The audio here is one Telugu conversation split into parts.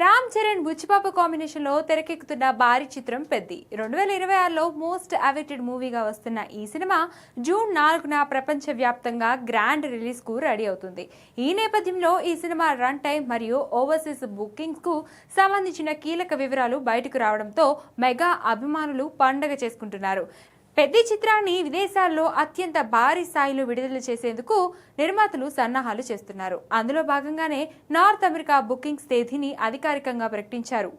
రామ్ చరణ్ బుచ్చిబాబు కాంబినేషన్ లో తెరకెక్కుతున్న భారీ చిత్రం పెద్ది 2026లో మోస్ట్ అవైటెడ్ మూవీగా వస్తున్న ఈ సినిమా జూన్ 4న ప్రపంచ వ్యాప్తంగా గ్రాండ్ రిలీజ్ కు రెడీ అవుతుంది. ఈ నేపథ్యంలో ఈ సినిమా రన్ టైం మరియు ఓవర్సీస్ బుకింగ్స్ కు సంబంధించిన కీలక వివరాలు బయటకు రావడంతో మెగా అభిమానులు పండగ చేసుకుంటున్నారు. పెద్ద చిత్రాన్ని విదేశాల్లో అత్యంత భారీ స్థాయిలో విడుదల చేసేందుకు నిర్మాతలు సన్నాహాలు చేస్తున్నారు. అందులో భాగంగానే నార్త్ అమెరికా బుకింగ్స్ తేదీని అధికారికంగా ప్రకటించారు.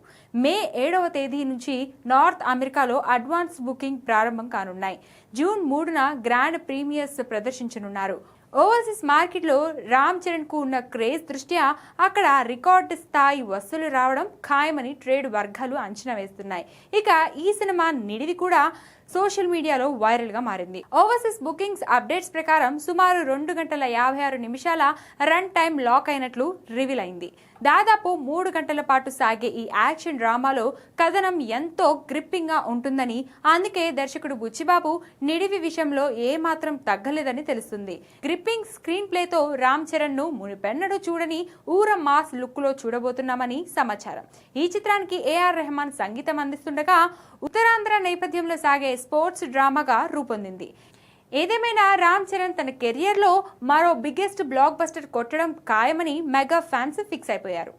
మే 7వ తేదీ నుంచి నార్త్ అమెరికాలో అడ్వాన్స్ బుకింగ్ ప్రారంభం కానున్నాయి. జూన్ 3న గ్రాండ్ ప్రీమియర్స్ ప్రదర్శించనున్నారు. ఓవర్సీస్ మార్కెట్లో రామ్ చరణ్ కు ఉన్న క్రేజ్ దృష్ట్యా అక్కడ రికార్డు స్థాయి వసూలు రావడం ఖాయమని ట్రేడ్ వర్గాలు అంచనా వేస్తున్నాయి. ఇక ఈ సినిమా నిడివి కూడా సోషల్ మీడియాలో వైరల్ గా మారింది. ఓవర్సీస్ బుకింగ్స్ అప్డేట్స్ ప్రకారం సుమారు 2 గంటల 56 నిమిషాల రన్ టైం లాక్ అయినట్లు రివీల్ అయింది. దాదాపు 3 గంటల పాటు సాగే ఈ యాక్షన్ డ్రామాలో కథనం ఎంతో గ్రిప్పింగ్ గా ఉంటుందని, అందుకే దర్శకుడు బుచ్చిబాబు నిడివి విషయంలో ఏమాత్రం తగ్గలేదని తెలుస్తుంది. గ్రిప్పింగ్ స్క్రీన్ ప్లేతో రామ్ చరణ్ ను మునిపెన్నడూ చూడని ఊర మాస్ లుక్ లో చూడబోతున్నామని సమాచారం. ఈ చిత్రానికి ఏఆర్ రెహమాన్ సంగీతం అందిస్తుండగా ఉత్తరాంధ్ర నేపథ్యంలో సాగే స్పోర్ట్స్ డ్రామాగా రూపొందింది. ఏదేమైనా రామ్ చరణ్ తన కెరియర్ లో మరో బిగ్గెస్ట్ బ్లాక్ బస్టర్ కొట్టడం ఖాయమని మెగా ఫ్యాన్స్ ఫిక్స్ అయిపోయారు.